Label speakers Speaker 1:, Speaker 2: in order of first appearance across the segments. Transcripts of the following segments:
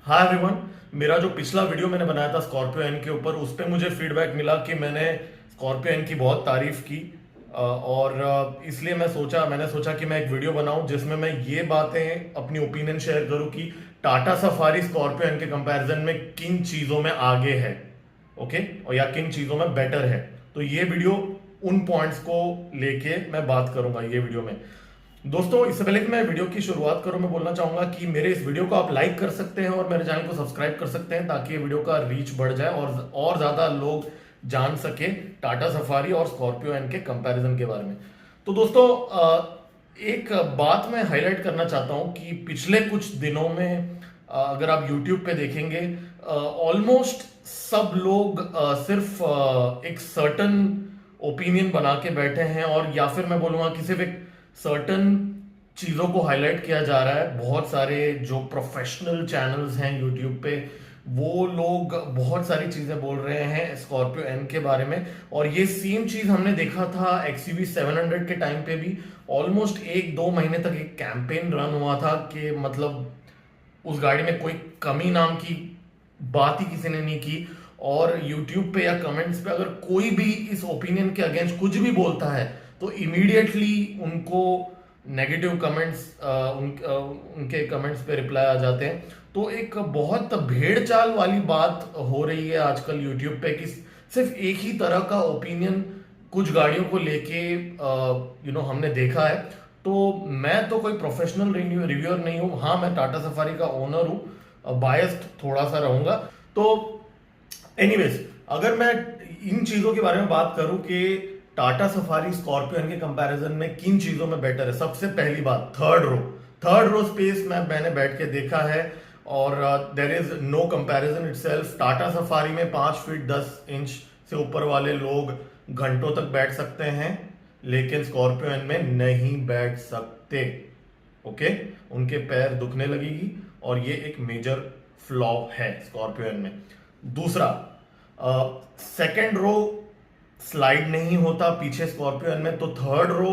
Speaker 1: Hi everyone. मेरा जो पिछला वीडियो मैंने बनाया था स्कॉर्पियो एन के ऊपर, उस पर मुझे फीडबैक मिला कि मैंने स्कॉर्पियो एन की बहुत तारीफ की। और इसलिए मैंने सोचा कि मैं एक वीडियो बनाऊं जिसमें मैं ये बातें अपनी ओपिनियन शेयर करूं कि टाटा सफारी स्कॉर्पियो एन के कंपैरिजन में किन चीज़ों में आगे है, ओके, और या किन चीज़ों में बेटर है। तो ये वीडियो उन पॉइंट्स को लेके मैं बात करूंगा ये वीडियो में। दोस्तों, इससे पहले कि मैं वीडियो की शुरुआत करूं, मैं बोलना चाहूंगा कि मेरे इस वीडियो को आप लाइक कर सकते हैं और मेरे चैनल को सब्सक्राइब कर सकते हैं ताकि ये वीडियो का रीच बढ़ जाए और ज्यादा लोग जान सके टाटा सफारी और स्कॉर्पियो एन के कंपैरिजन के बारे में। तो दोस्तों, एक बात मैं हाईलाइट करना चाहता हूं कि पिछले कुछ दिनों में अगर आप YouTube पे देखेंगे, ऑलमोस्ट सब लोग सिर्फ एक सर्टन ओपिनियन बना के बैठे हैं, और या फिर मैं बोलूंगा कि सिर्फ एक सर्टन चीज़ों को हाईलाइट किया जा रहा है। बहुत सारे जो प्रोफेशनल चैनल्स हैं यूट्यूब पे, वो लोग बहुत सारी चीज़ें बोल रहे हैं स्कॉर्पियो एन के बारे में। और ये सेम चीज़ हमने देखा था XUV 700 के टाइम पे भी। ऑलमोस्ट 1-2 महीने तक एक कैंपेन रन हुआ था कि मतलब उस गाड़ी में कोई कमी नाम की बात ही किसी ने नहीं की। और यूट्यूब पे या कमेंट्स पे अगर कोई भी इस ओपिनियन के अगेंस्ट कुछ भी बोलता है तो इमीडिएटली उनको नेगेटिव कमेंट्स उनके कमेंट्स पे रिप्लाई आ जाते हैं। तो एक बहुत भेड़ चाल वाली बात हो रही है आजकल यूट्यूब पे कि सिर्फ एक ही तरह का ओपिनियन कुछ गाड़ियों को लेके हमने देखा है। तो मैं तो कोई प्रोफेशनल रिव्यूअर नहीं हूँ। हाँ, मैं टाटा सफारी का ओनर हूँ, बायस्ड थोड़ा सा रहूंगा। तो एनीवेज, अगर मैं इन चीजों के बारे में बात करूं कि टाटा सफारी स्कॉर्पियो के कंपैरिजन में किन चीजों में बेटर है, सबसे पहली बात थर्ड रो स्पेस मैंने बैठ के देखा है, और there is no comparison itself. Tata Safari में 5 फीट 10 इंच से ऊपर वाले लोग घंटों तक बैठ सकते हैं, लेकिन स्कॉर्पियो एन में नहीं बैठ सकते। ओके, उनके पैर दुखने लगेगी, और ये एक मेजर फ्लॉ है स्कॉर्पियो एन में। दूसरा, सेकेंड रो स्लाइड नहीं होता पीछे स्कॉर्पियो एन में, तो थर्ड रो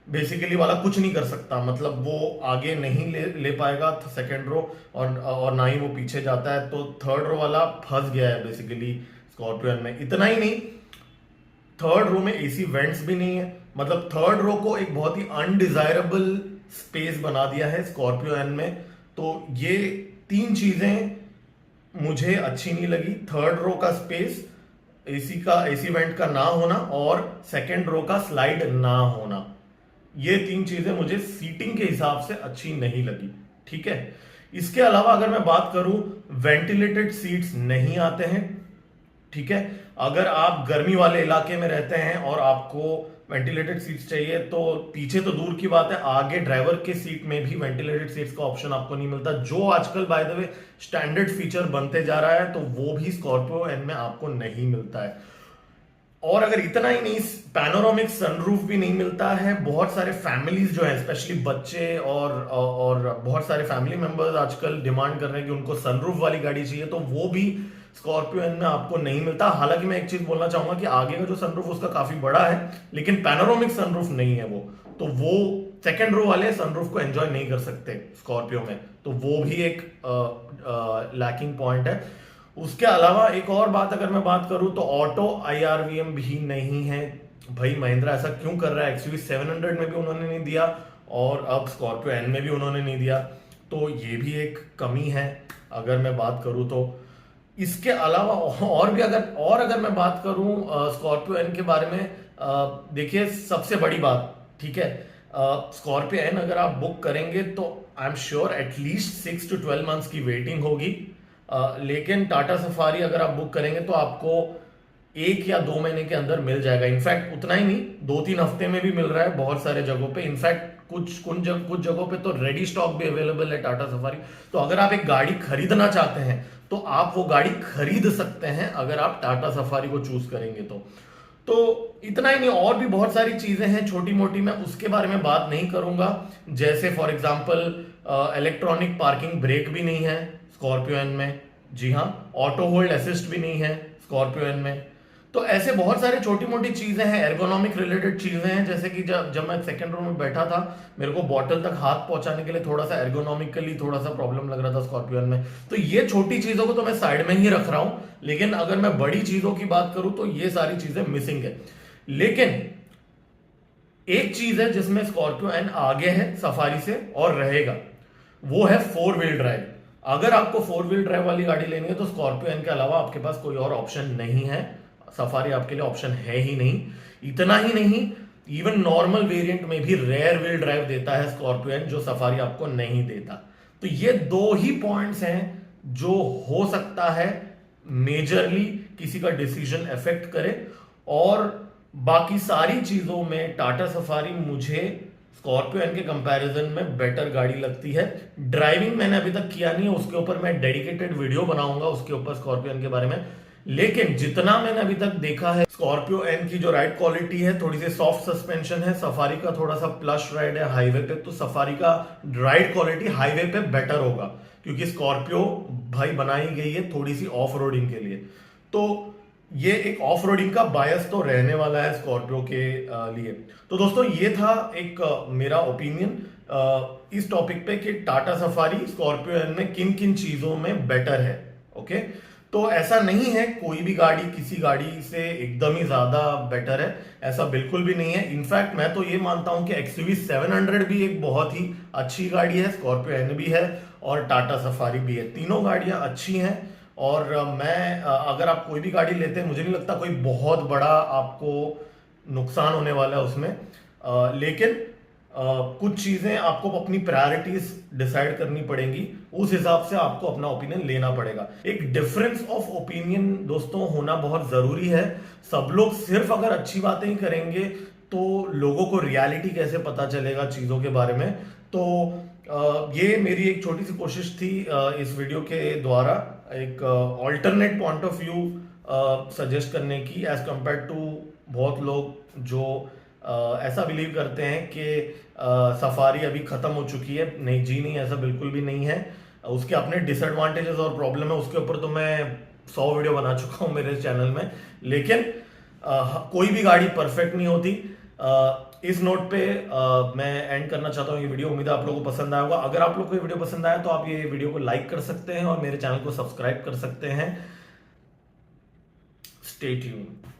Speaker 1: बेसिकली वाला कुछ नहीं कर सकता, मतलब वो आगे नहीं ले पाएगा सेकेंड रो, और ना ही वो पीछे जाता है। तो थर्ड रो वाला फंस गया है बेसिकली स्कॉर्पियो एन में। इतना ही नहीं, थर्ड रो में एसी वेंट्स भी नहीं है, मतलब थर्ड रो को एक बहुत ही अनडिजायरेबल स्पेस बना दिया है स्कॉर्पियो एन में। तो ये 3 चीजें मुझे अच्छी नहीं लगी। थर्ड रो का स्पेस, एसी वेंट का ना होना, और सेकेंड रो का स्लाइड ना होना, ये 3 चीजें मुझे सीटिंग के हिसाब से अच्छी नहीं लगी। ठीक है, इसके अलावा अगर मैं बात करूं, वेंटिलेटेड सीट्स नहीं आते हैं। ठीक है, अगर आप गर्मी वाले इलाके में रहते हैं और आपको वेंटिलेटेड सीट्स चाहिए, तो पीछे तो दूर की बात है, आगे ड्राइवर के सीट में भी वेंटिलेटेड सीट्स का ऑप्शन आपको नहीं मिलता, जो आजकल by the way standard feature बनते जा रहा है। तो वो भी स्कॉर्पियो एन में आपको नहीं मिलता है। और अगर इतना ही नहीं, पैनोरामिक सनरूफ भी नहीं मिलता है। बहुत सारे फैमिलीज जो है, स्पेशली बच्चे और बहुत सारे फैमिली मेंबर्स आजकल डिमांड कर रहे हैं कि उनको सनरूफ वाली गाड़ी चाहिए, तो वो भी स्कॉर्पियो एन में आपको नहीं मिलता। हालांकि मैं एक चीज बोलना चाहूंगा कि आगे का जो सनरूफ उसका काफी बड़ा है, लेकिन पैनोरामिक सनरूफ नहीं है वो, तो वो सेकेंड रो वाले सनरूफ को एंजॉय नहीं कर सकते स्कॉर्पियो में, तो वो भी एक लैकिंग पॉइंट है। उसके अलावा एक और बात अगर मैं बात करूं, तो ऑटो IRVM भी नहीं है। भाई, महिंद्रा ऐसा क्यों कर रहा है? XUV 700 में भी उन्होंने नहीं दिया, और अब स्कॉर्पियो एन में भी उन्होंने नहीं दिया, तो ये भी एक कमी है अगर मैं बात करूं तो। इसके अलावा और अगर मैं बात करूं स्कॉर्पियो एन के बारे में, देखिए सबसे बड़ी बात, ठीक है, स्कॉर्पियो एन अगर आप बुक करेंगे तो I am sure at least 6 to 12 months की वेटिंग होगी। लेकिन टाटा सफारी अगर आप बुक करेंगे तो आपको 1 या 2 महीने के अंदर मिल जाएगा। इनफैक्ट उतना ही नहीं, 2-3 हफ्ते में भी मिल रहा है बहुत सारे जगहों पे। इनफैक्ट कुछ जगहों पे तो रेडी स्टॉक भी अवेलेबल है टाटा सफारी। तो अगर आप एक गाड़ी खरीदना चाहते हैं तो आप वो गाड़ी खरीद सकते हैं अगर आप टाटा सफारी को चूज करेंगे तो इतना ही नहीं, और भी बहुत सारी चीजें हैं छोटी मोटी, मैं उसके बारे में बात नहीं करूंगा। जैसे for example electronic parking brake भी नहीं है स्कॉर्पियो एन में। जी हाँ, ऑटो होल्ड असिस्ट भी नहीं है स्कॉर्पियो एन में। तो ऐसे बहुत सारे छोटी मोटी चीजें हैं, एर्गोनॉमिक रिलेटेड चीजें हैं, जैसे कि जब जब मैं सेकंड रो में बैठा था, मेरे को बॉटल तक हाथ पहुंचाने के लिए थोड़ा सा एर्गोनॉमिकली थोड़ा सा प्रॉब्लम लग रहा था स्कॉर्पियन में। तो ये छोटी चीजों को तो मैं साइड में ही रख रहा हूं, लेकिन अगर मैं बड़ी चीजों की बात करूं तो ये सारी चीजें मिसिंग है। लेकिन एक चीज है जिसमें स्कॉर्पियो एन आगे है सफारी से और रहेगा, वो है 4 व्हील ड्राइव। अगर आपको 4 व्हील ड्राइव वाली गाड़ी लेनी है तो स्कॉर्पियो एन के अलावा आपके पास कोई और ऑप्शन नहीं है, सफारी आपके लिए ऑप्शन है ही नहीं। इतना ही नहीं, इवन नॉर्मल वेरिएंट में भी रेयर व्हील ड्राइव देता है स्कॉर्पियो एन, जो सफारी आपको नहीं देता। तो ये दो ही पॉइंट्स हैं जो हो सकता है मेजरली किसी का डिसीजन अफेक्ट करे, और बाकी सारी चीजों में टाटा सफारी मुझे स्कॉर्पियो एन के कंपैरिजन में बेटर गाड़ी लगती है। ड्राइविंग मैंने अभी तक किया नहीं है, उसके ऊपर मैं डेडिकेटेड वीडियो बनाऊंगा उसके ऊपर स्कॉर्पियो एन के बारे में। लेकिन जितना मैंने अभी तक देखा है, स्कॉर्पियो एन की जो राइड क्वालिटी है, थोड़ी सी सॉफ्ट सस्पेंशन है, सफारी का थोड़ा सा प्लस राइड है हाईवे पे, तो सफारी का राइड क्वालिटी हाईवे पे बेटर होगा, क्योंकि स्कॉर्पियो भाई बनाई गई है थोड़ी सी ऑफ रोडिंग के लिए। तो ये एक ऑफ रोडिंग का बायस तो रहने वाला है स्कॉर्पियो के लिए। तो दोस्तों ये था एक मेरा ओपिनियन इस टॉपिक पे कि टाटा सफारी स्कॉर्पियो एन में किन किन चीजों में बेटर है। ओके, तो ऐसा नहीं है कोई भी गाड़ी किसी गाड़ी से एकदम ही ज्यादा बेटर है, ऐसा बिल्कुल भी नहीं है। इनफैक्ट मैं तो ये मानता हूं कि XUV 700 भी एक बहुत ही अच्छी गाड़ी है, स्कॉर्पियो एन भी है और टाटा सफारी भी है, तीनों गाड़ियां अच्छी हैं। और मैं अगर आप कोई भी गाड़ी लेते हैं, मुझे नहीं लगता कोई बहुत बड़ा आपको नुकसान होने वाला है उसमें। लेकिन कुछ चीजें आपको अपनी प्रायोरिटीज डिसाइड करनी पड़ेंगी, उस हिसाब से आपको अपना ओपिनियन लेना पड़ेगा। एक डिफरेंस ऑफ ओपिनियन दोस्तों होना बहुत जरूरी है। सब लोग सिर्फ अगर अच्छी बातें ही करेंगे तो लोगों को रियलिटी कैसे पता चलेगा चीजों के बारे में। तो ये मेरी एक छोटी सी कोशिश थी इस वीडियो के द्वारा एक alternate point of view suggest करने की, एज कंपेयर टू बहुत लोग जो ऐसा बिलीव करते हैं कि सफारी अभी खत्म हो चुकी है। नहीं जी, नहीं, ऐसा बिल्कुल भी नहीं है। उसके अपने डिसएडवांटेजेस और प्रॉब्लम है, उसके ऊपर तो मैं 100 वीडियो बना चुका हूं मेरे चैनल में। लेकिन कोई भी गाड़ी परफेक्ट नहीं होती। इस नोट पे मैं एंड करना चाहता हूँ ये वीडियो। उम्मीद है आप लोगों को पसंद आया होगा। अगर आप लोग को ये वीडियो पसंद आया तो आप ये वीडियो को लाइक कर सकते हैं और मेरे चैनल को सब्सक्राइब कर सकते हैं। Stay tuned.